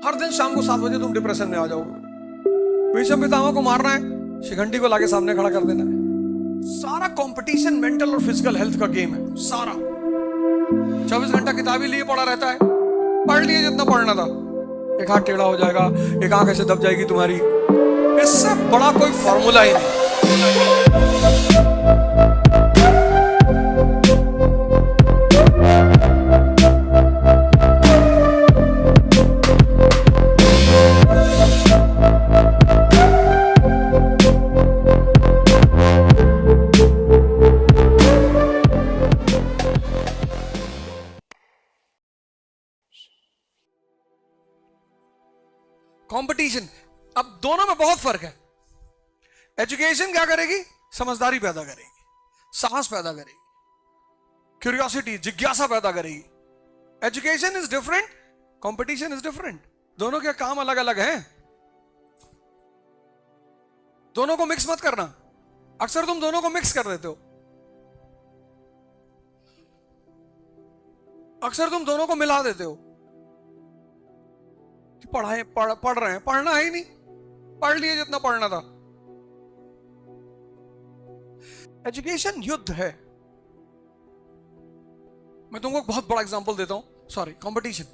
हर दिन शाम को 7 बजे तुम डिप्रेशन में आ जाओगे। भीष्म पितामह को मारना है, शिखंडी को लाके सामने खड़ा कर देना है। सारा कंपटीशन मेंटल और फिजिकल हेल्थ का गेम है सारा। 24 घंटा किताब ही लिए पड़ा रहता है, पढ़ लिए जितना पढ़ना था। एक हाथ टेढ़ा हो जाएगा, एक आंख ऐसे दब जाएगी तुम्हारी, इससे बड़ा कोई फॉर्मूला ही नहीं। कंपटीशन, अब दोनों में बहुत फर्क है। एजुकेशन क्या करेगी? समझदारी पैदा करेगी, साहस पैदा करेगी, क्यूरियोसिटी, जिज्ञासा पैदा करेगी। Education is different, competition is different. दोनों के काम अलग अलग हैं, दोनों को मिक्स मत करना। अक्सर तुम दोनों को मिक्स कर देते हो, अक्सर तुम दोनों को मिला देते हो कि पढ़ रहे हैं, पढ़ना है ही नहीं, पढ़ लिए जितना पढ़ना था। एजुकेशन युद्ध है। मैं तुमको बहुत बड़ा एग्जांपल देता हूं, सॉरी, कंपटीशन।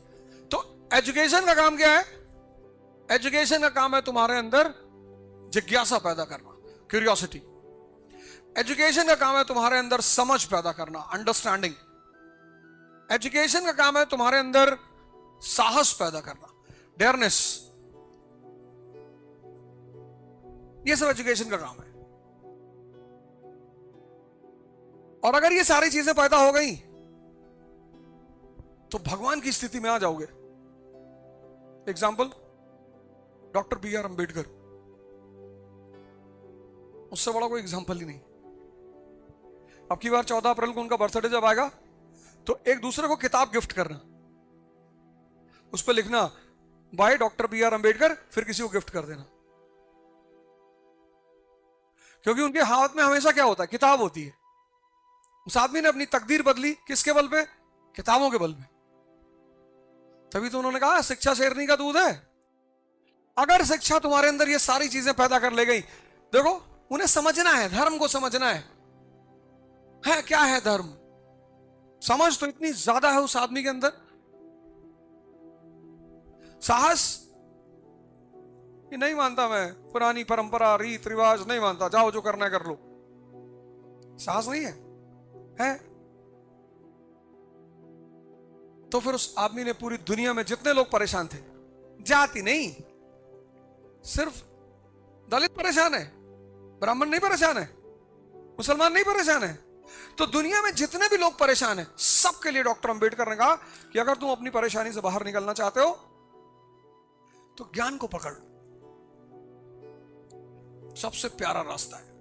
तो एजुकेशन का काम क्या है? एजुकेशन का काम है तुम्हारे अंदर जिज्ञासा पैदा करना, क्यूरियोसिटी। एजुकेशन का काम है तुम्हारे अंदर समझ पैदा करना, अंडरस्टैंडिंग। एजुकेशन का काम है तुम्हारे अंदर साहस पैदा करना, डेयरनेस। ये सब एजुकेशन का काम है। और अगर ये सारी चीजें पैदा हो गई तो भगवान की स्थिति में आ जाओगे। Example, doctor B.R. अम्बेडकर, उससे बड़ा कोई एग्जाम्पल ही नहीं। अब की बार 14 अप्रैल को उनका बर्थडे जब आएगा तो एक दूसरे को किताब गिफ्ट करना, उस पर लिखना बाय डॉक्टर B.R. अम्बेडकर, फिर किसी को गिफ्ट कर देना। क्योंकि उनके हाथ में हमेशा क्या होता है? किताब होती है। उस आदमी ने अपनी तकदीर बदली किसके बल पे? किताबों के बल पे। तभी तो उन्होंने कहा शिक्षा शेरनी का दूध है। अगर शिक्षा तुम्हारे अंदर ये सारी चीजें पैदा कर ले गई, देखो उन्हें समझना है, धर्म को समझना है क्या है धर्म। समझ तो इतनी ज्यादा है उस आदमी के अंदर। साहस, ये नहीं मानता मैं, पुरानी परंपरा रीत रिवाज नहीं मानता, जाओ जो करना है कर लो। साहस नहीं है? तो फिर उस आदमी ने पूरी दुनिया में जितने लोग परेशान थे, जाति नहीं, सिर्फ दलित परेशान है, ब्राह्मण नहीं परेशान है, मुसलमान नहीं परेशान है, तो दुनिया में जितने भी लोग परेशान हैं, सबके लिए डॉक्टर अंबेडकर ने कहा कि अगर तुम अपनी परेशानी से बाहर निकलना चाहते हो तो ज्ञान को पकड़ लो, सबसे प्यारा रास्ता है।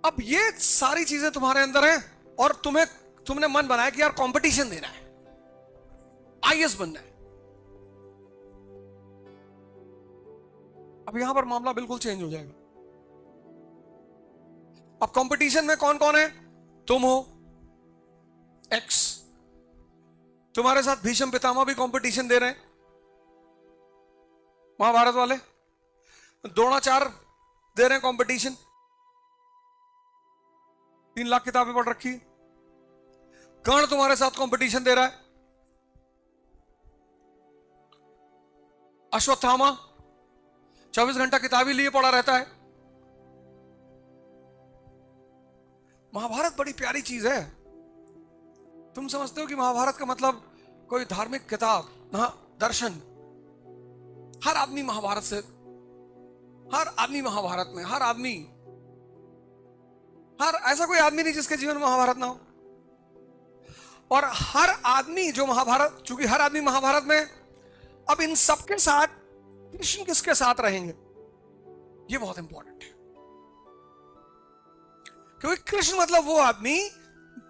अब ये सारी चीजें तुम्हारे अंदर हैं और तुमने मन बनाया कि यार कंपटीशन देना है, IAS बनना है। अब यहां पर मामला बिल्कुल चेंज हो जाएगा। अब कंपटीशन में कौन कौन है? तुम हो X, तुम्हारे साथ भीष्म पितामह भी कंपटीशन दे रहे हैं, महाभारत वाले। द्रोणाचार्य दे रहे हैं कंपटीशन, 3 लाख किताबें पढ़ रखी। कर्ण तुम्हारे साथ कंपटीशन दे रहा है। अश्वत्थामा 24 घंटा किताब ही लिए पड़ा रहता है। महाभारत बड़ी प्यारी चीज है। तुम समझते हो कि महाभारत का मतलब कोई धार्मिक किताब ना, दर्शन। हर आदमी महाभारत से, हर आदमी महाभारत में, हर ऐसा कोई आदमी नहीं जिसके जीवन में महाभारत ना हो। और हर आदमी जो महाभारत, चूंकि हर आदमी महाभारत में, अब इन सबके साथ कृष्ण किसके साथ रहेंगे, ये बहुत इंपॉर्टेंट है। क्योंकि कृष्ण मतलब वो आदमी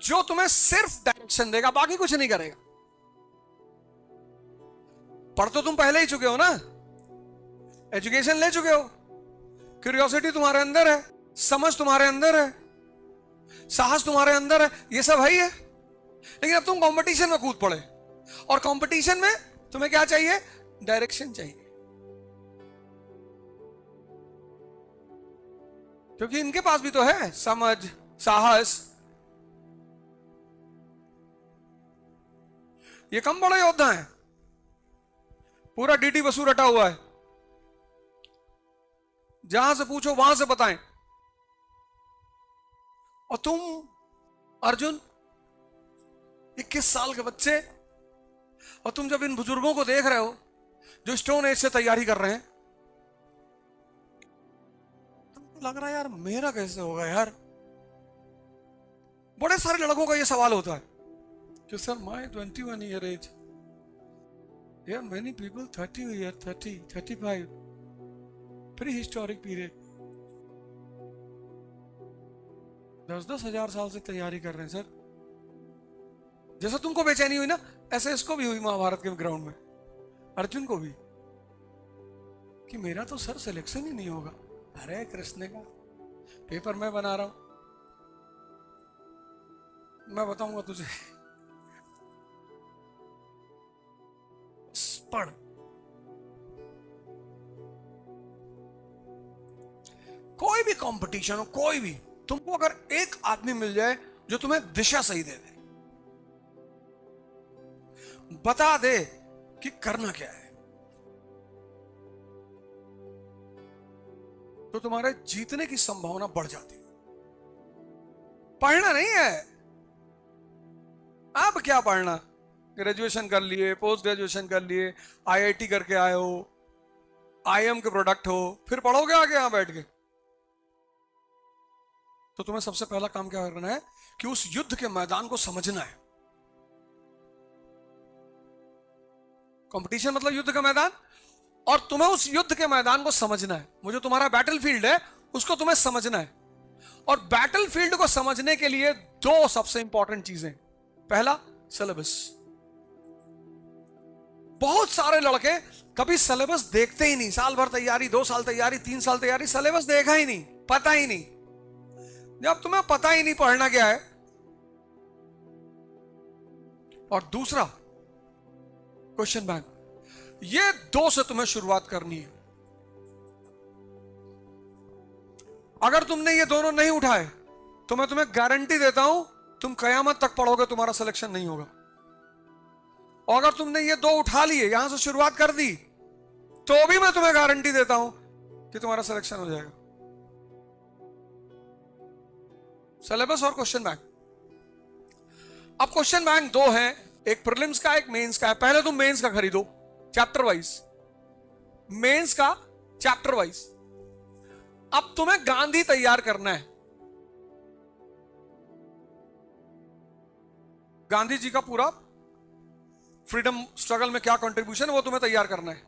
जो तुम्हें सिर्फ डायरेक्शन देगा, बाकी कुछ नहीं करेगा। पढ़ तो तुम पहले ही चुके हो ना, एजुकेशन ले चुके हो, क्यूरियोसिटी तुम्हारे अंदर है, समझ तुम्हारे अंदर है, साहस तुम्हारे अंदर है, ये सब है ही है। लेकिन अब तुम कंपटीशन में कूद पड़े, और कंपटीशन में तुम्हें क्या चाहिए? डायरेक्शन चाहिए। क्योंकि इनके पास भी तो है समझ, साहस। ये कम बड़े योद्धा हैं, पूरा डीडी बसु रटा हुआ है, जहां से पूछो वहां से बताएं। और तुम अर्जुन 21 साल के बच्चे, और तुम जब इन बुजुर्गों को देख रहे हो जो स्टोन एज से तैयारी कर रहे हैं, तुमको लग रहा है यार मेरा कैसे होगा यार। बड़े सारे लड़कों का ये सवाल होता है कि सर माय 21 ईयर एज, यार many people 30 year, 30, 35, pre historic period, 10-10 हजार साल से तैयारी कर रहे हैं सर। जैसा तुमको बेचैनी हुई ना, ऐसे इसको भी हुई महाभारत के ग्राउंड में, अर्जुन को भी, कि मेरा तो सर सिलेक्शन ही नहीं होगा। अरे कृष्ण का पेपर मैं बना रहा हूं, मैं बताऊंगा तुझे, पढ़। कोई भी कंपटीशन हो, कोई भी, तुमको अगर एक आदमी मिल जाए जो तुम्हें दिशा सही दे दे, बता दे कि करना क्या है, तो तुम्हारे जीतने की संभावना बढ़ जाती है। पढ़ना नहीं है, अब क्या पढ़ना, ग्रेजुएशन कर लिए, पोस्ट ग्रेजुएशन कर लिए, आईआईटी करके आए हो, आईएम के प्रोडक्ट हो, फिर पढ़ोगे आगे यहां बैठ के? तो तुम्हें सबसे पहला काम क्या करना है कि उस युद्ध के मैदान को समझना है। कंपटीशन मतलब युद्ध का मैदान, और तुम्हें उस युद्ध के मैदान को समझना है। वो जो तुम्हारा बैटलफील्ड है उसको तुम्हें समझना है। और बैटलफील्ड को समझने के लिए दो सबसे इंपॉर्टेंट चीजें, पहला सिलेबस। बहुत सारे लड़के कभी सिलेबस देखते ही नहीं, साल भर तैयारी, 2 साल तैयारी, 3 साल तैयारी, सिलेबस देखा ही नहीं, पता ही नहीं। जब तुम्हें पता ही नहीं पढ़ना क्या है, और दूसरा क्वेश्चन बैंक, ये दो से तुम्हें शुरुआत करनी है। अगर तुमने ये दोनों नहीं उठाए तो मैं तुम्हें गारंटी देता हूं तुम कयामत तक पढ़ोगे, तुम्हारा सिलेक्शन नहीं होगा। और अगर तुमने ये दो उठा लिए, यहां से शुरुआत कर दी, तो भी मैं तुम्हें गारंटी देता हूं कि तुम्हारा सिलेक्शन हो जाएगा। सिलेबस और क्वेश्चन बैंक। अब क्वेश्चन बैंक दो हैं, एक प्रीलिम्स का, एक मेंस का है। पहले तुम मेंस का खरीदो चैप्टर वाइज, मेंस का चैप्टर वाइज। अब तुम्हें गांधी तैयार करना है, गांधी जी का पूरा फ्रीडम स्ट्रगल में क्या कंट्रीब्यूशन है वो तुम्हें तैयार करना है।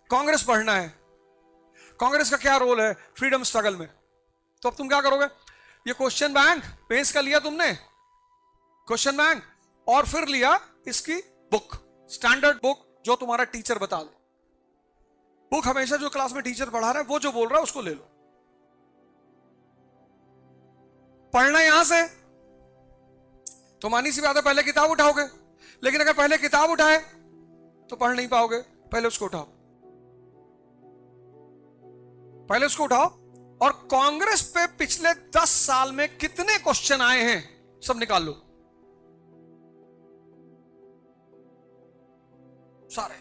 कांग्रेस पढ़ना है, कांग्रेस का क्या रोल है फ्रीडम स्ट्रगल में। तो अब तुम क्या करोगे, ये क्वेश्चन बैंक पेश कर लिया तुमने, क्वेश्चन बैंक, और फिर लिया इसकी बुक, स्टैंडर्ड बुक जो तुम्हारा टीचर बता दे। बुक हमेशा जो क्लास में टीचर पढ़ा रहा है वो जो बोल रहा है उसको ले लो। पढ़ना यहां से तो मानी सी बात है, पहले किताब उठाओगे, लेकिन अगर पहले किताब उठाए तो पढ़ नहीं पाओगे। पहले उसको उठाओ, पहले उसको उठाओ, और कांग्रेस पे पिछले 10 साल में कितने क्वेश्चन आए हैं सब निकाल लो, सारे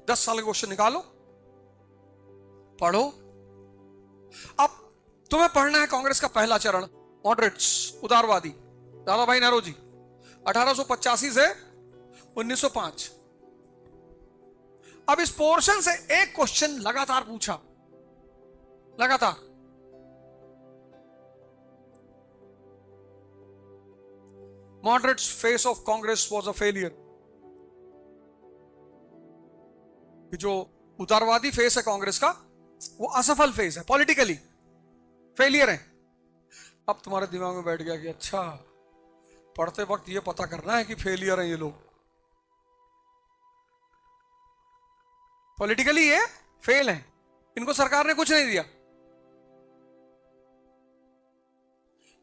10 साल के क्वेश्चन निकालो, पढ़ो। अब तुम्हें पढ़ना है कांग्रेस का पहला चरण, मॉडरेट्स, उदारवादी, दादा भाई नौरोजी, 1885 से 1905। अब इस पोर्शन से एक क्वेश्चन लगातार पूछा, लगातार। Moderates face of Congress was a failure. जो उदारवादी फेस है कांग्रेस का वो असफल फेस है, पॉलिटिकली फेलियर है। अब तुम्हारे दिमाग में बैठ गया कि अच्छा, पढ़ते वक्त ये पता करना है कि फेलियर है ये लोग, पॉलिटिकली ये फेल है, इनको सरकार ने कुछ नहीं दिया।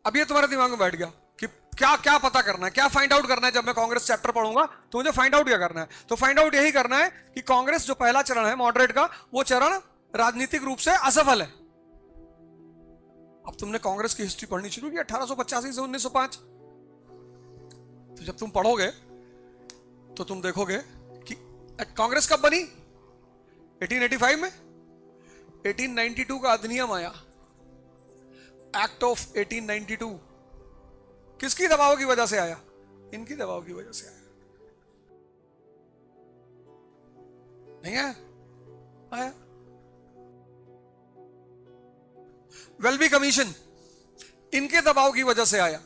अब ये तुम्हारे दिमाग में बैठ गया कि क्या क्या पता करना है, क्या फाइंड आउट करना है? जब मैं कांग्रेस चैप्टर पढ़ूंगा तो मुझे फाइंड आउट क्या करना है? तो फाइंड आउट यही करना है कि कांग्रेस जो पहला चरण है मॉडरेट का, वो चरण राजनीतिक रूप से असफल है। अब तुमने कांग्रेस की हिस्ट्री पढ़नी शुरू की 1885 से 1905, तो जब तुम पढ़ोगे तो तुम देखोगे कि कांग्रेस कब बनी? 1885 में। 1892 का अधिनियम आया, एक्ट ऑफ 1892। किसकी दबाव की वजह से आया? इनकी दबाव की वजह से आया। नहीं आया? आया। वेल्बी कमीशन इनके दबाव की वजह से आया।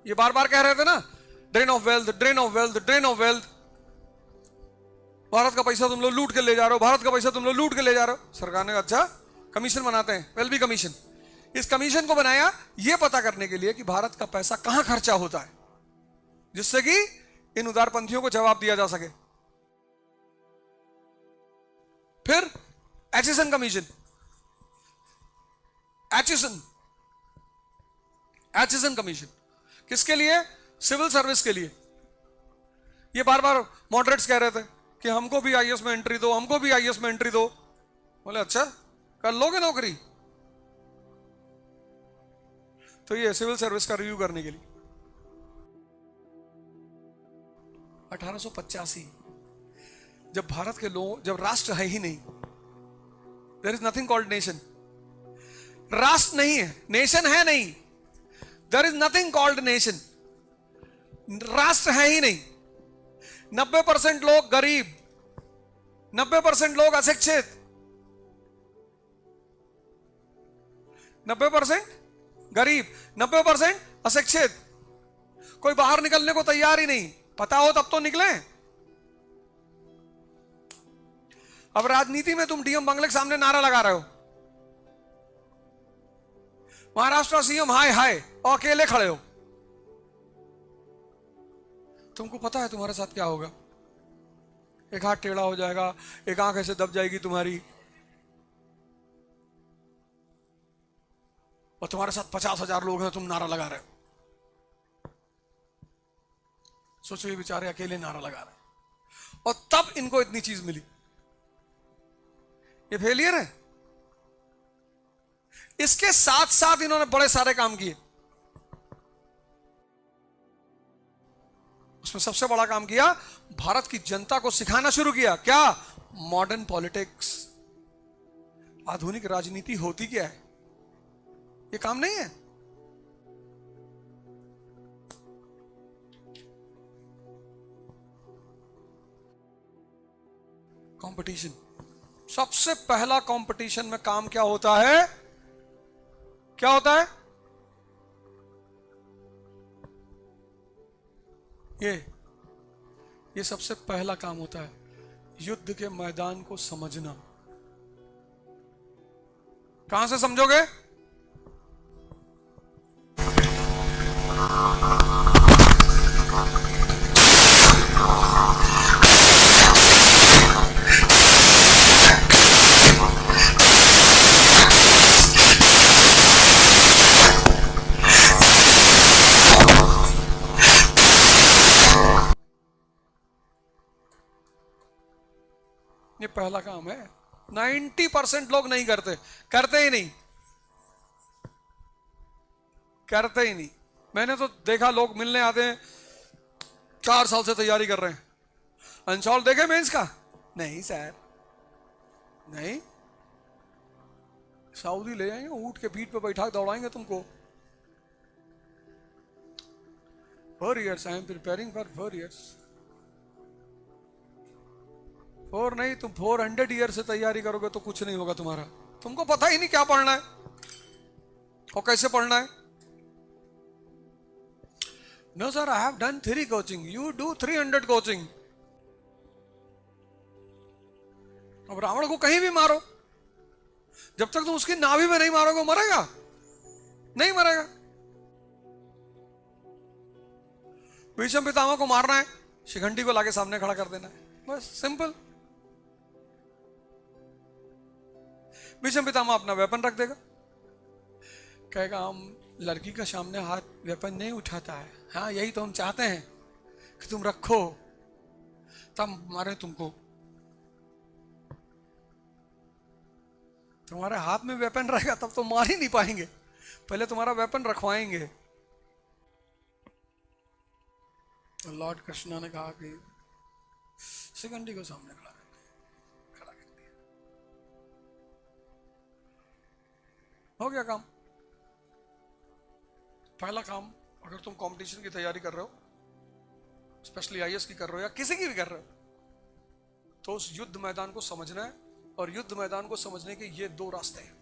ये बार बार कह रहे थे ना, drain of wealth, drain of wealth, drain of wealth. Bharat का पैसा तुम लोग लूट के ले जा रहे हो, भारत का पैसा तुम लोग लूट के ले जा रहे हो। सरकार ने अच्छा कमीशन बनाते हैं, वेल्बी कमीशन। इस कमीशन को बनाया यह पता करने के लिए कि भारत का पैसा कहां खर्चा होता है, जिससे कि इन उदारपंथियों को जवाब दिया जा सके। फिर एचिसन कमीशन, एचिसन कमीशन किसके लिए? सिविल सर्विस के लिए। ये बार बार मॉडरेट्स कह रहे थे कि हमको भी आईएएस में एंट्री दो, हमको भी आईएएस में एंट्री दो। बोले अच्छा कर लोगे नौकरी? तो ये सिविल सर्विस का रिव्यू करने के लिए 1885, जब भारत के लोग, जब राष्ट्र है ही नहीं, there is nothing called nation. राष्ट्र नहीं है, नेशन है नहीं, there is nothing called nation. राष्ट्र है ही नहीं। 90% लोग गरीब, 90% लोग अशिक्षित, 90% गरीब, 90% अशिक्षित। कोई बाहर निकलने को तैयार ही नहीं। पता हो तब तो निकले। अब राजनीति में तुम डीएम बंगले के सामने नारा लगा रहे हो, महाराष्ट्र सीएम हाय हाय, और अकेले खड़े हो। तुमको पता है तुम्हारे साथ क्या होगा? एक हाथ टेढ़ा हो जाएगा, एक आंख ऐसे दब जाएगी तुम्हारी, और तुम्हारे साथ 50,000 लोग हैं, तुम नारा लगा रहे हो। सोचो ये बेचारे अकेले नारा लगा रहे हैं, और तब इनको इतनी चीज मिली। ये फेलियर है। इसके साथ साथ इन्होंने बड़े सारे काम किए। उसमें सबसे बड़ा काम किया, भारत की जनता को सिखाना शुरू किया। क्या? Modern politics. आधुनिक राजनीति होती क्या है? ये काम नहीं है। कंपटीशन। सबसे पहला कंपटीशन में काम क्या होता है? क्या होता है? ये सबसे पहला काम होता है, युद्ध के मैदान को समझना। कहां से समझोगे? ये पहला काम है। 90% लोग नहीं करते, करते ही नहीं, करते ही नहीं। मैंने तो देखा लोग मिलने आते हैं, 4 साल से तैयारी कर रहे हैं। अंशौल देखे मेंस का? नहीं सर, नहीं। सऊदी ले जाएंगे, ऊंट के पीठ पे बैठा दौड़ाएंगे तुमको। 4 years I am preparing for 4 years। 4 नहीं, तुम 400 ईयर से तैयारी करोगे तो कुछ नहीं होगा तुम्हारा। तुमको पता ही नहीं क्या पढ़ना है और कैसे पढ़ना है। No sir, I have done 3 coaching, you do 300 coaching. अब रावण को कहीं भी मारो, जब तक तुम उसकी नाभि में नहीं मारोगे मरेगा? नहीं मरेगा। भीष्म पितामह को मारना है, शिखंडी को लाके सामने खड़ा कर देना है, बस सिंपल। भीष्म पितामह अपना वेपन रख देगा, कहेगा हम लड़की का सामने हाथ वेपन नहीं उठाता है। हाँ, यही तो हम चाहते हैं कि तुम रखो, तब मारे तुमको। तुम्हारे हाथ में वेपन रहेगा तब तो मार ही नहीं पाएंगे, पहले तुम्हारा वेपन रखवाएंगे। लॉर्ड कृष्णा ने कहा कि शिखंडी को सामने खड़ा कर दिया, हो गया काम। पहला काम, अगर तुम कंपटीशन की तैयारी कर रहे हो, स्पेशली आईएएस की कर रहे हो या किसी की भी कर रहे हो, तो उस युद्ध मैदान को समझना है। और युद्ध मैदान को समझने के ये दो रास्ते हैं।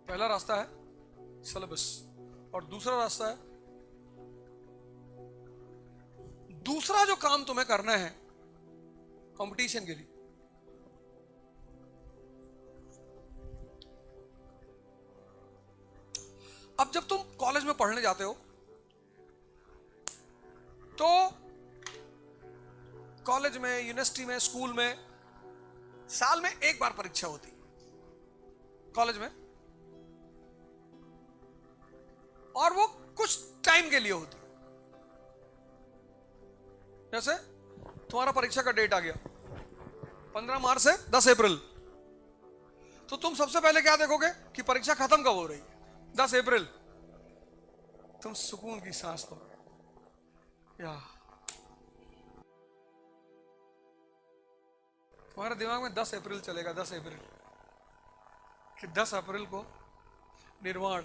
पहला रास्ता है सिलेबस, और दूसरा रास्ता है, दूसरा जो काम तुम्हें करना है कंपटीशन के लिए। अब जब तुम कॉलेज में पढ़ने जाते हो तो कॉलेज में, यूनिवर्सिटी में, स्कूल में साल में एक बार परीक्षा होती कॉलेज में, और वो कुछ टाइम के लिए होती। जैसे तुम्हारा परीक्षा का डेट आ गया 15 मार्च से 10 अप्रैल, तो तुम सबसे पहले क्या देखोगे कि परीक्षा खत्म कब हो रही है? 10 अप्रैल। तुम सुकून की सांस लो या तुम्हारे दिमाग में 10 अप्रैल चलेगा, 10 अप्रैल, कि 10 अप्रैल को निर्वाण।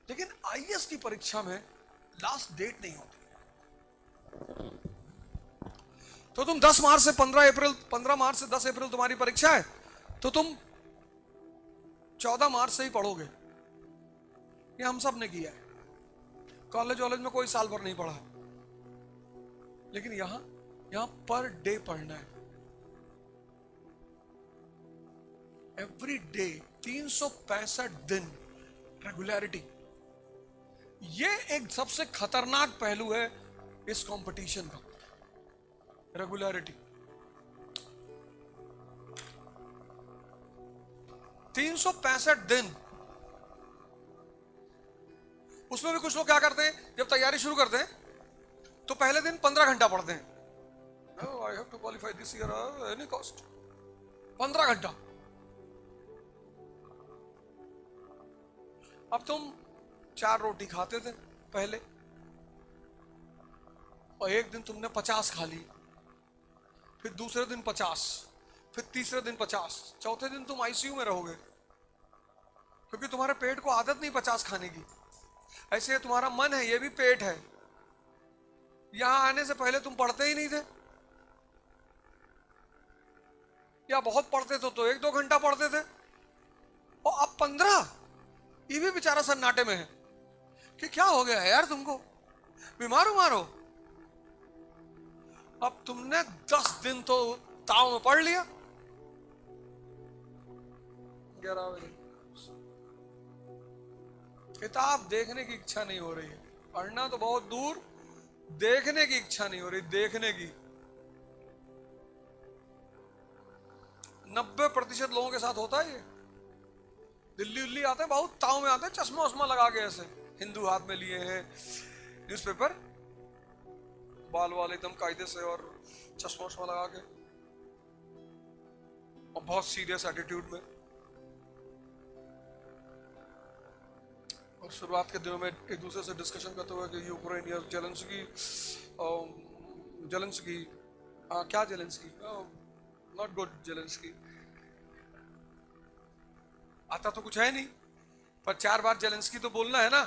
लेकिन आईएएस की परीक्षा में लास्ट डेट नहीं होती। तो तुम 10 मार्च से 15 अप्रैल, 15 मार्च से 10 अप्रैल तुम्हारी परीक्षा है, तो तुम 14 मार्च से ही पढ़ोगे। ये हम सब ने किया है। कॉलेज वॉलेज में कोई साल भर नहीं पढ़ा है, लेकिन यहां पर डे पढ़ना है। एवरी डे, 365 दिन रेगुलरिटी। ये एक सबसे खतरनाक पहलू है इस कंपटीशन का, रेगुलरिटी। 365 दिन। उसमें भी कुछ लोग क्या करते हैं, जब तैयारी शुरू करते हैं तो पहले दिन 15 घंटा पढ़ते हैं। I have to qualify this year any cost. 15 घंटा। अब तुम 4 रोटी खाते थे पहले, और एक दिन तुमने 50 खा ली, फिर दूसरे दिन 50, फिर तीसरे दिन 50, चौथे दिन तुम आईसीयू में रहोगे, क्योंकि तुम्हारे पेट को आदत नहीं 50 खाने की। ऐसे तुम्हारा मन है, ये भी पेट है। यहां आने से पहले तुम पढ़ते ही नहीं थे, या बहुत पढ़ते थे तो 1-2 घंटा पढ़ते थे, और अब 15। ये भी बेचारा सन्नाटे में है कि क्या हो गया है यार, तुमको बीमार हो। अब तुमने 10 दिन तो ताव में पढ़ लिया। 11 बजे किताब देखने की इच्छा नहीं हो रही है, पढ़ना तो बहुत दूर, देखने की इच्छा नहीं हो रही। देखने की 90% लोगों के साथ होता है ये। दिल्ली आते हैं, बहुत ताव में आते हैं, चश्मा वश्मा लगा के, ऐसे हिंदू हाथ में लिए हैं, न्यूज़पेपर, बाल वाल एकदम कायदे से, और चश्मा वश्मा लगा के, और बहुत सीरियस एटीट्यूड में। और शुरुआत के दिनों में एक दूसरे से डिस्कशन करते हुए कि यूक्रेन या जेलेंस्की, क्या जेलेंस्की, नॉट गुड जेलेंस्की। आता तो कुछ है नहीं, पर 4 बार जेलेंस्की तो बोलना है ना।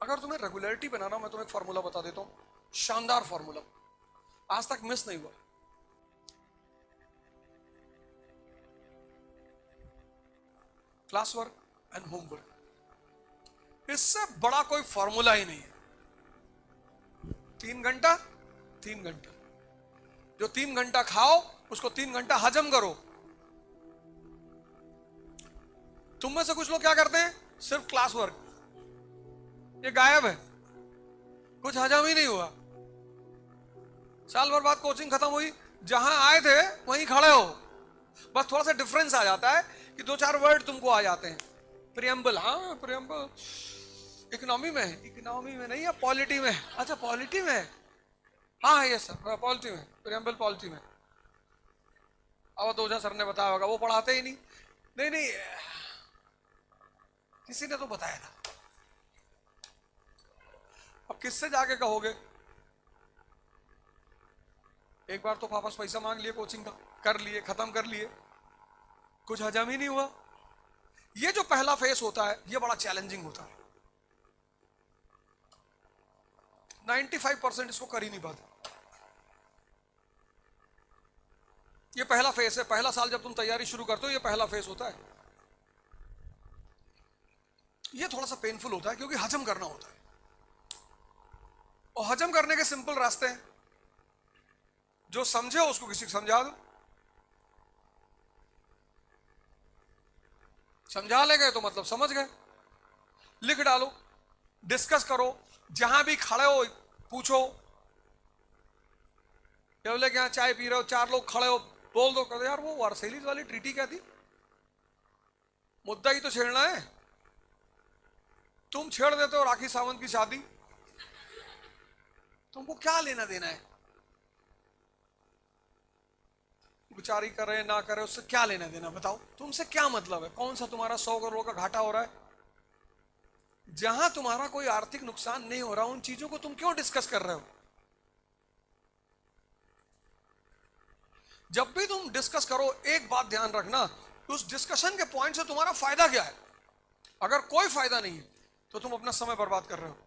अगर तुम्हें रेगुलरिटी बनाना, मैं तुम्हें एक फॉर्मूला बता देता हूं, शानदार फॉर्मूला, आज तक मिस नहीं हुआ। क्लास वर्क एंड होमवर्क, इससे बड़ा कोई फॉर्मूला ही नहीं है। 3 घंटा, 3 घंटा, जो 3 घंटा खाओ उसको 3 घंटा हजम करो। तुम में से कुछ लोग क्या करते हैं, सिर्फ क्लास वर्क, ये गायब है, कुछ हजम ही नहीं हुआ। साल भर बाद कोचिंग खत्म हुई, जहां आए थे वहीं खड़े हो, बस थोड़ा सा डिफरेंस आ जाता है कि दो चार वर्ड तुमको आ जाते हैं। प्रियम्बल, हाँ प्रियम्बल इकोनॉमी में, इकोनॉमी में नहीं है पॉलिटी में। अच्छा पॉलिटी में, हाँ ये सर पॉलिटी में, प्रियम्बल पॉलिटी में। अब तो ओझा सर ने बताया होगा, वो पढ़ाते ही नहीं। नहीं नहीं, किसी ने तो बताया था। अब किससे जाके कहोगे? एक बार तो वापस पैसा मांग लिए कोचिंग का, कर लिए, खत्म कर लिए, कुछ हजम ही नहीं हुआ। ये जो पहला फेस होता है ये बड़ा चैलेंजिंग होता है। 95% इसको कर ही नहीं पाते। ये पहला फेस है, पहला साल जब तुम तैयारी शुरू करते हो ये पहला फेस होता है। ये थोड़ा सा पेनफुल होता है क्योंकि हजम करना होता है, और हजम करने के सिंपल रास्ते हैं। जो समझे उसको किसी को समझा दो, समझा ले गए तो मतलब समझ गए। लिख डालो, डिस्कस करो, जहां भी खड़े हो पूछो। बोले कि यहाँ चाय पी रहे हो, चार लोग खड़े हो, बोल दो, कहते यार वो वर्सेलिस वाली ट्रीटी क्या थी, मुद्दा ही तो छेड़ना है। तुम छेड़ देते हो राखी सावंत की शादी, तुमको क्या लेना देना है? बेचारी करे ना करे उससे क्या लेना देना, बताओ तुमसे क्या मतलब है? कौन सा तुम्हारा 100 करोड़ का घाटा हो रहा है? जहां तुम्हारा कोई आर्थिक नुकसान नहीं हो रहा उन चीजों को तुम क्यों डिस्कस कर रहे हो? जब भी तुम डिस्कस करो एक बात ध्यान रखना, उस डिस्कशन के पॉइंट से तुम्हारा फायदा क्या है। अगर कोई फायदा नहीं है तो तुम अपना समय बर्बाद कर रहे हो।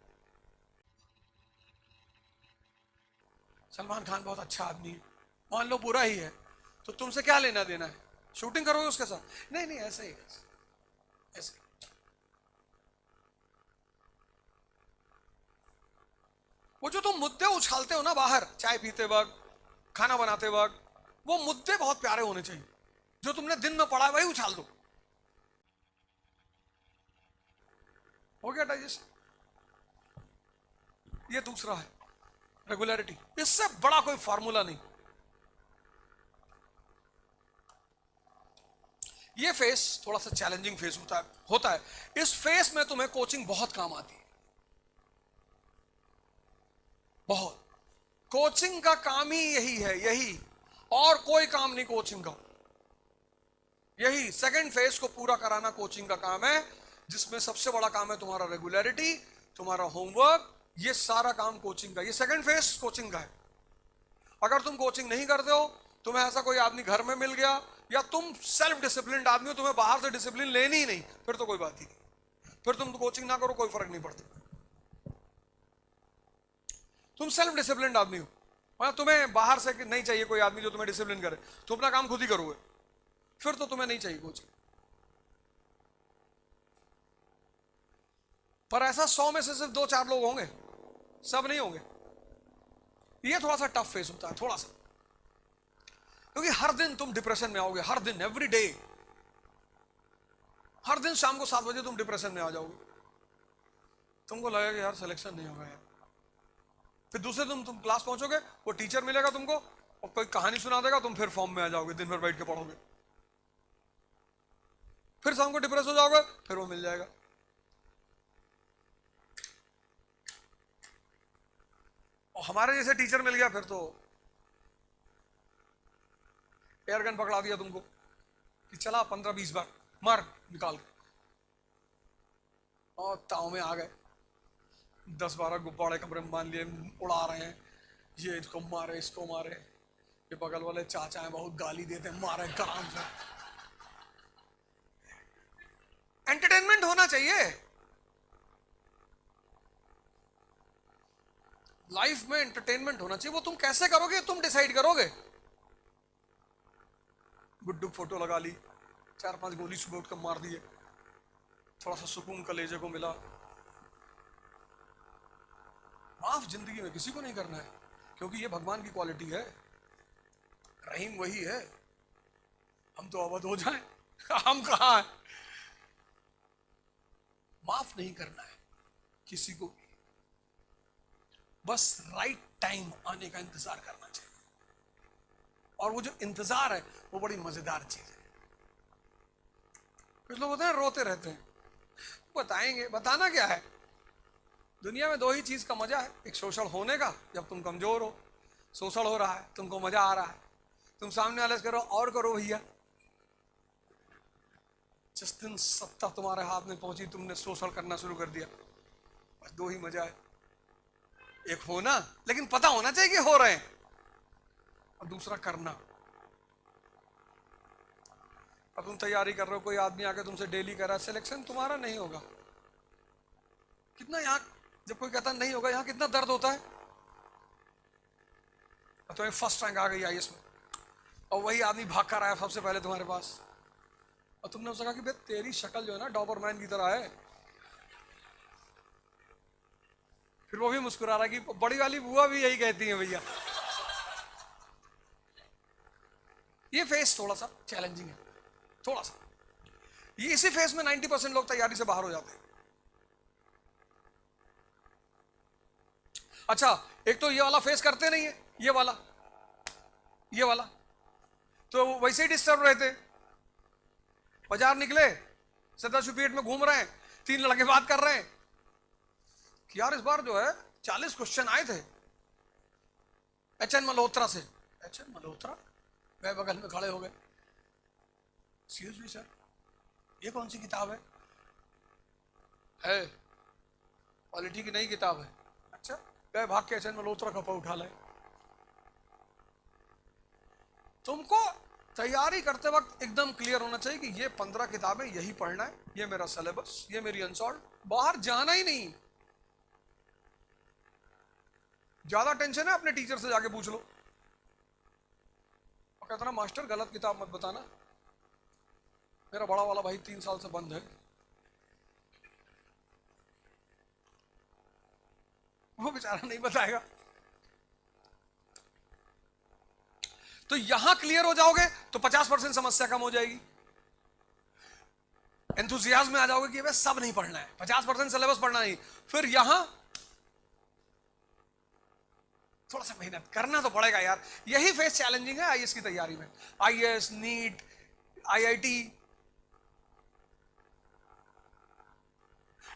सलमान खान बहुत अच्छा आदमी है, मान लो बुरा ही है, तो तुमसे क्या लेना देना है? शूटिंग करोगे उसके साथ? नहीं नहीं, ऐसे ही ऐसे। वो जो तुम मुद्दे उछालते हो ना बाहर, चाय पीते वक्त, खाना बनाते वक्त, वो मुद्दे बहुत प्यारे होने चाहिए। जो तुमने दिन में पढ़ा है वही उछाल दो, हो गया डाइजेस्ट। ये दूसरा है रेगुलरिटी, इससे बड़ा कोई फार्मूला नहीं। ये फेस थोड़ा सा चैलेंजिंग फेस होता है। इस फेस में तुम्हें कोचिंग बहुत काम आती है, बहुत। कोचिंग का काम ही यही है, यही, और कोई काम नहीं कोचिंग का। यही सेकंड फेज को पूरा कराना कोचिंग का काम है, जिसमें सबसे बड़ा काम है तुम्हारा रेगुलरिटी, तुम्हारा होमवर्क, ये सारा काम कोचिंग का। ये सेकंड फेज कोचिंग का है। अगर तुम कोचिंग नहीं करते हो, तुम्हें ऐसा कोई आदमी घर में मिल गया, या तुम सेल्फ डिसिप्लिन आदमी हो, तुम्हें बाहर से डिसिप्लिन लेनी ही नहीं, फिर तो कोई बात ही नहीं। फिर तुम तो कोचिंग ना करो, कोई फर्क नहीं पड़ता। तुम सेल्फ डिसिप्लिन आदमी हो, मतलब तुम्हें बाहर से नहीं चाहिए कोई आदमी जो तुम्हें डिसिप्लिन करे, तुम अपना काम खुद ही करोगे, फिर तो तुम्हें नहीं चाहिए कोचिंग। पर ऐसा 100 में से सिर्फ 2-4 लोग होंगे, सब नहीं होंगे। ये थोड़ा सा टफ फेस होता है, थोड़ा सा, क्योंकि हर दिन तुम डिप्रेशन में आओगे, हर दिन, एवरी डे, हर दिन शाम को 7 बजे तुम डिप्रेशन में आ जाओगे। तुमको लगेगा यार सिलेक्शन नहीं होगा यार। फिर दूसरे दिन तुम क्लास पहुंचोगे, वो टीचर मिलेगा तुमको और कोई कहानी सुना देगा, तुम फिर फॉर्म में आ जाओगे, दिन भर बैठ के पढ़ोगे। फिर शाम को डिप्रेस हो जाओगे, फिर वो मिल जाएगा। और हमारे जैसे टीचर मिल गया फिर तो एयर गन पकड़ा दिया तुमको कि चला 15-20 बार मार निकाल के, और ताव में आ गए। 10-12 गुब्बारे कमरे में मान लिए उड़ा रहे हैं, ये इसको मारे, इसको मारे, ये बगल वाले चाचा हैं बहुत गाली देते हैं, मारे काम से। एंटरटेनमेंट होना चाहिए लाइफ में, एंटरटेनमेंट होना चाहिए। वो तुम कैसे करोगे तुम डिसाइड करोगे। गुड्डू फोटो लगा ली, 4-5 गोली सुबह उठकर मार दिए, थोड़ा सा सुकून कलेजे को मिला। माफ जिंदगी में किसी को नहीं करना है, क्योंकि ये भगवान की क्वालिटी है, रहीम वही है। हम तो अवध हो जाएं, हम कहां हैं। माफ नहीं करना है किसी को भी, बस राइट टाइम आने का इंतजार करना चाहिए। और वो जो इंतजार है वो बड़ी मजेदार चीज है। कुछ लोग होते हैं रोते रहते हैं, बताएंगे, बताना क्या है। दुनिया में दो ही चीज का मजा है, एक शोषण होने का जब तुम कमजोर हो, शोषण हो रहा है, तुमको मजा आ रहा है, तुम सामने वाले से करो और करो भैया। जिस दिन सत्ता तुम्हारे हाथ में पहुंची तुमने शोषण करना शुरू कर दिया। बस दो ही मजा है, एक होना, लेकिन पता होना चाहिए कि हो रहे हैं, और दूसरा करना। अब तुम तैयारी कर रहे हो, कोई आदमी आके तुमसे डेली कह रहा है सिलेक्शन तुम्हारा नहीं होगा, कितना यहाँ, जब कोई कहता नहीं होगा यहाँ कितना दर्द होता है। तुम्हें फर्स्ट रैंक आ गई आईएएस में, और वही आदमी भाग कर आया सबसे पहले तुम्हारे पास, और तुमने उससे कहा कि भाई तेरी शक्ल जो है ना डॉबरमैन की तरह है। फिर वो भी मुस्कुरा रहा है कि बड़ी वाली बुआ भी यही कहती है भैया। ये फेस थोड़ा सा चैलेंजिंग है, थोड़ा सा। ये इसी फेस में 90% लोग तैयारी से बाहर हो जाते हैं। अच्छा, एक तो ये वाला फेस करते नहीं है, ये वाला, ये वाला तो वैसे ही डिस्टर्ब रहते। बाजार निकले, सदाशिवपेट में घूम रहे हैं, 3 लड़के बात कर रहे हैं कि यार इस बार जो है 40 क्वेश्चन आए थे एचएन मल्होत्रा से। एचएन मल्होत्रा? वे बगल में खड़े हो गए, सीरियसली सर, ये कौन सी किताब है क्वालिटी की नई किताब है। अच्छा, गए भाग के एचएन मल्होत्रा का उठा लाए। तुमको तैयारी करते वक्त एकदम क्लियर होना चाहिए कि ये 15 किताबें यही पढ़ना है, ये मेरा सिलेबस, ये मेरी अनसॉल्व, बाहर जाना ही नहीं। ज्यादा टेंशन है अपने टीचर से जाके पूछ लो, और कहता ना मास्टर गलत किताब मत बताना, मेरा बड़ा वाला भाई 3 साल से बंद है, वो बेचारा नहीं बताएगा। तो यहां क्लियर हो जाओगे तो 50% समस्या कम हो जाएगी। एंथुसियाज्म में आ जाओगे कि सब नहीं पढ़ना है, 50% सिलेबस पढ़ना नहीं, फिर यहां थोड़ा सा मेहनत करना तो पड़ेगा यार। यही फेस चैलेंजिंग है आईएएस की तैयारी में, आईएएस, नीट, आईआईटी।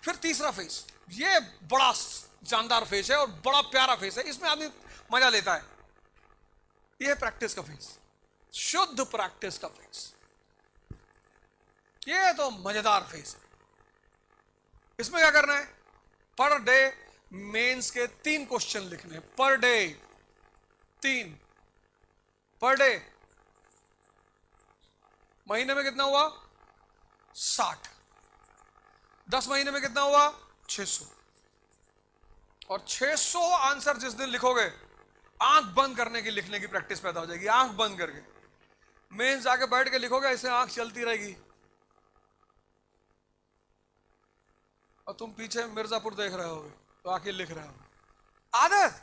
फिर तीसरा फेस, ये बड़ा शानदार फेस है और बड़ा प्यारा फेस है, इसमें आदमी मजा लेता है। ये प्रैक्टिस का फेस, शुद्ध प्रैक्टिस का फेस, ये तो मजेदार फेस है। इसमें क्या करना है, पर डे मेंस के 3 क्वेश्चन लिखने, पर डे 3, पर डे। महीने में कितना हुआ? 60। 10 महीने में कितना हुआ? 600। और 600 आंसर जिस दिन लिखोगे, आंख बंद करने की लिखने की प्रैक्टिस पैदा हो जाएगी। आंख बंद करके मेंस जाके बैठ के लिखोगे, ऐसे आंख चलती रहेगी और तुम पीछे मिर्जापुर देख रहे होगे तो आके लिख रहे हो। आदत,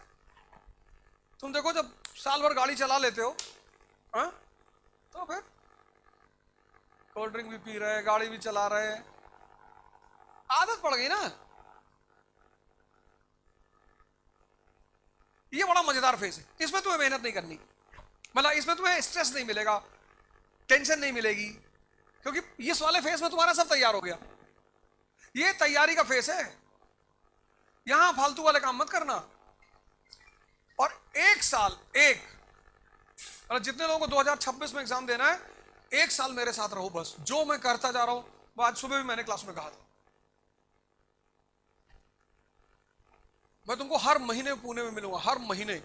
तुम देखो जब साल भर गाड़ी चला लेते हो, हा? तो फिर कोल्ड ड्रिंक भी पी रहे हैं, गाड़ी भी चला रहे हैं, आदत पड़ गई ना। ये बड़ा मजेदार फेस है, इसमें तुम्हें मेहनत नहीं करनी, मतलब इसमें तुम्हें स्ट्रेस नहीं मिलेगा, टेंशन नहीं मिलेगी, क्योंकि इस वाले फेस में तुम्हारा सब तैयार हो गया। ये तैयारी का फेस है, यहां फालतू वाले काम मत करना। और 1 साल, मतलब जितने लोगों को 2026 में एग्जाम देना है, 1 साल मेरे साथ रहो बस। जो मैं करता जा रहा हूं, वो आज सुबह भी मैंने क्लास में कहा था, मैं तुमको हर महीने पुणे में मिलूंगा, हर महीने।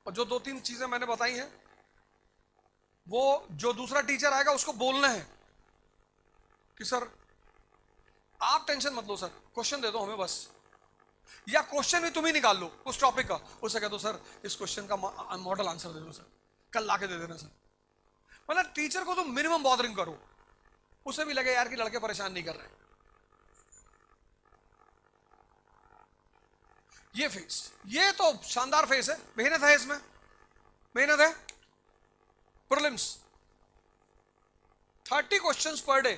और जो 2-3 चीजें मैंने बताई हैं, वो जो दूसरा टीचर आएगा उसको बोलना है कि सर आप टेंशन मत लो सर, क्वेश्चन दे दो हमें बस, या क्वेश्चन भी तुम ही निकाल लो उस टॉपिक का, उससे कह दो सर इस क्वेश्चन का मॉडल आंसर दे दो सर, कल लाके दे देना सर। मतलब टीचर को तुम मिनिमम बॉदरिंग करो, उसे भी लगे यार कि लड़के परेशान नहीं कर रहे। ये फेस, ये तो शानदार फेस है, मेहनत है इसमें, मेहनत है। प्रीलिम्स 30 क्वेश्चंस पर डे,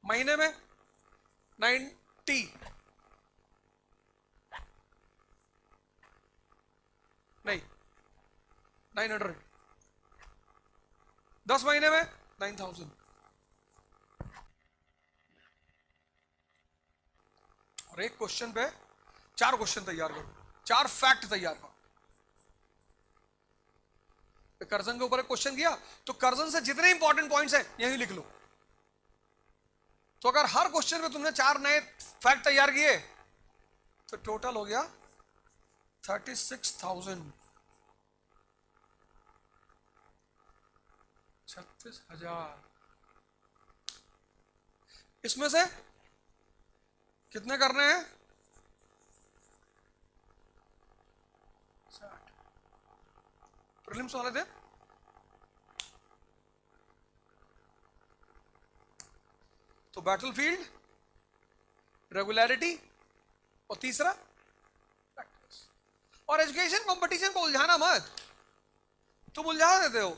महीने में 90, 900, 10 महीने में 9000। और एक क्वेश्चन पे 4 क्वेश्चन तैयार करो, 4 फैक्ट तैयार करो। कर्जन के ऊपर एक क्वेश्चन किया तो कर्जन से जितने इंपॉर्टेंट पॉइंट्स हैं यही लिख लो। तो अगर हर क्वेश्चन में तुमने 4 नए फैक्ट तैयार किए तो टोटल हो गया 36,000, 36,000। इसमें से कितने करने हैं? 60 प्रीलिम्स वाले थे। तो बैटलफील्ड, रेगुलरिटी और तीसरा प्रैक्टिस। और एजुकेशन कंपटीशन को उलझाना मत, तुम उलझा देते हो।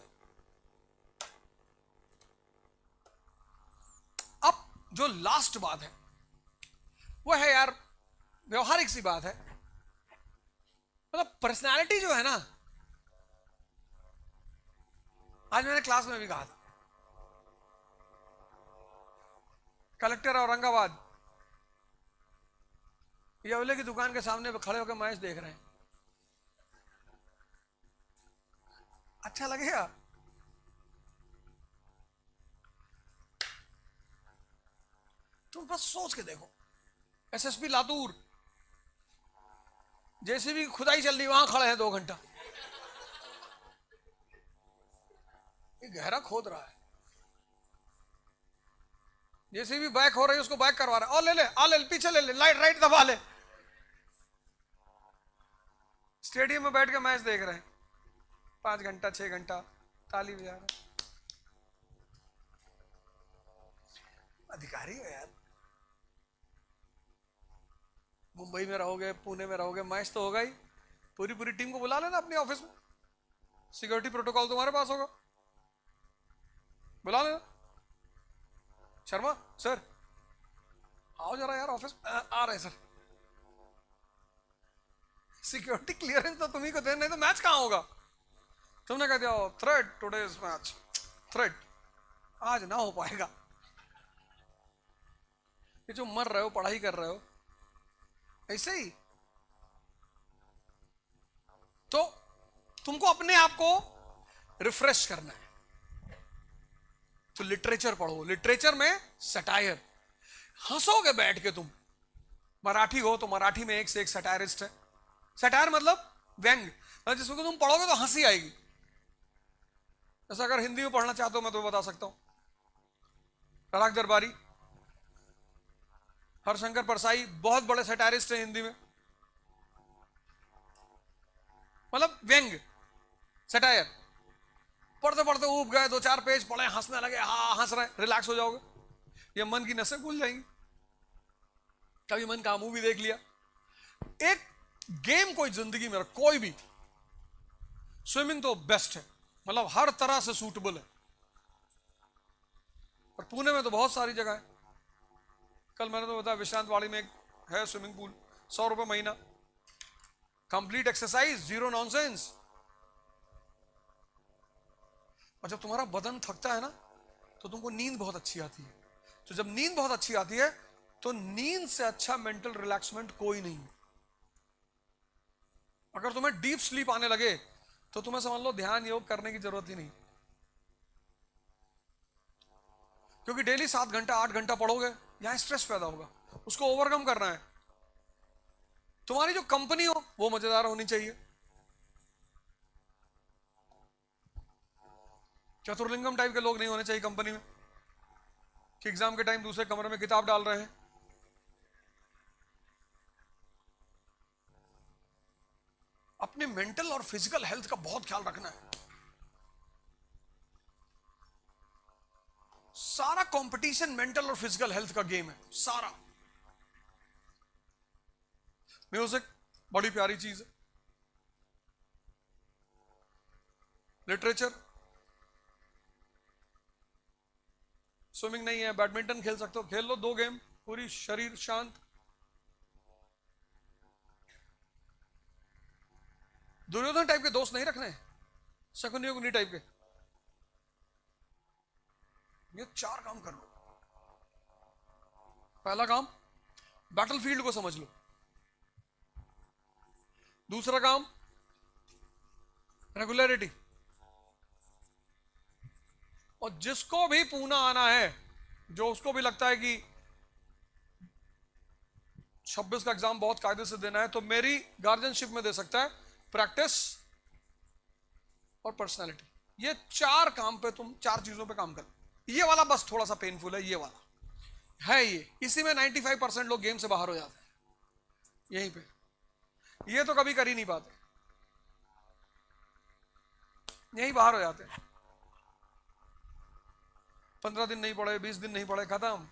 अब जो लास्ट बात है वो है यार व्यवहारिक सी बात है, मतलब पर्सनालिटी जो है ना, आज मैंने क्लास में भी कहा था, कलेक्टर औरंगाबाद येवले की दुकान के सामने खड़े होकर मैच देख रहे हैं, अच्छा लगेगा? तुम बस सोच के देखो, एसएसपी लातूर जेसीबी खुदाई चल रही, वहां खड़े हैं 2 घंटा, ये गहरा खोद रहा है, जेसीबी बैक हो रही है, उसको बैक करवा रहा है, और ले ले, आ ले, पीछे ले ले, लाइट राइट दबा ले। स्टेडियम में बैठ के मैच देख रहे हैं 5 घंटा 6 घंटा, ताली बजा रहे। अधिकारी हो यार, मुंबई में रहोगे, पुणे में रहोगे, मैच तो होगा ही, पूरी पूरी टीम को बुला लेना अपने ऑफिस में, सिक्योरिटी प्रोटोकॉल तुम्हारे पास होगा, बुला लेना। शर्मा सर आओ जरा यार ऑफिस, आ रहे सर। सिक्योरिटी क्लियरेंस तो तुम्ही को देना, नहीं तो मैच कहां होगा? तुमने कह दिया थ्रेड टुडेज मैच, थ्रेड आज ना हो पाएगा। ये जो मर रहे हो, पढ़ाई कर रहे हो, ऐसे ही तो तुमको अपने आप को रिफ्रेश करना है, तो लिटरेचर पढ़ो। लिटरेचर में सटायर, हंसोगे बैठ के तुम। मराठी हो तो मराठी में एक से एक सटायरिस्ट है। सटायर मतलब व्यंग, जिसको तुम पढ़ोगे तो हंसी आएगी। ऐसा अगर हिंदी में पढ़ना चाहते हो मैं तो बता सकता हूं, राग दरबारी, हरशंकर परसाई बहुत बड़े सटायरिस्ट हैं हिंदी में, मतलब व्यंग सटायर। पढ़ते पढ़ते ऊब गए, 2-4 पेज पढ़े, हंसने लगे, हाँ हंस रहे, रिलैक्स हो जाओगे, ये मन की नसें खुल जाएंगी। कभी मन का मूवी देख लिया। एक गेम कोई जिंदगी में कोई भी, स्विमिंग तो बेस्ट है, मतलब हर तरह से सूटेबल है। और पुणे में तो बहुत सारी जगह है। कल मैंने तो बताया विश्रांत वाड़ी में एक है स्विमिंग पूल, 100 रुपए महीना, कंप्लीट एक्सरसाइज, 0 नॉनसेंस। और जब तुम्हारा बदन थकता है ना तो तुमको नींद बहुत अच्छी आती है। तो जब नींद बहुत अच्छी आती है तो नींद से अच्छा मेंटल रिलैक्समेंट कोई नहीं। अगर तुम्हें डीप स्लीप आने लगे तो तुम्हें समझ लो ध्यान योग करने की जरूरत ही नहीं, क्योंकि डेली 7 घंटा 8 घंटा पढ़ोगे, यहां स्ट्रेस पैदा होगा, उसको ओवरकम करना है। तुम्हारी जो कंपनी हो वो मजेदार होनी चाहिए। चतुर्लिंगम टाइप के लोग नहीं होने चाहिए कंपनी में, कि एग्जाम के टाइम दूसरे कमरे में किताब डाल रहे हैं। अपने मेंटल और फिजिकल हेल्थ का बहुत ख्याल रखना है। सारा कंपटीशन मेंटल और फिजिकल हेल्थ का गेम है सारा। म्यूजिक बड़ी प्यारी चीज है, लिटरेचर, स्विमिंग नहीं है, बैडमिंटन खेल सकते हो, खेल लो 2 गेम, पूरी शरीर शांत। दुर्योधन टाइप के दोस्त नहीं रखने, शकुनी उगनी टाइप के। ये 4 काम कर लो। पहला काम, बैटलफील्ड को समझ लो। दूसरा काम, रेगुलरिटी। और जिसको भी पूना आना है, जो उसको भी लगता है कि 26 का एग्जाम बहुत कायदे से देना है, तो मेरी गार्जियनशिप में दे सकता है। प्रैक्टिस और पर्सनालिटी, ये 4 काम पे तुम 4 चीजों पे काम कर। ये वाला बस थोड़ा सा पेनफुल है, ये वाला है, ये इसी में 95% लोग गेम से बाहर हो जाते हैं यहीं पे। ये तो कभी कर ही नहीं पाते, यहीं बाहर हो जाते हैं। 15 दिन नहीं पढ़े, 20 दिन नहीं पढ़े, खत्म।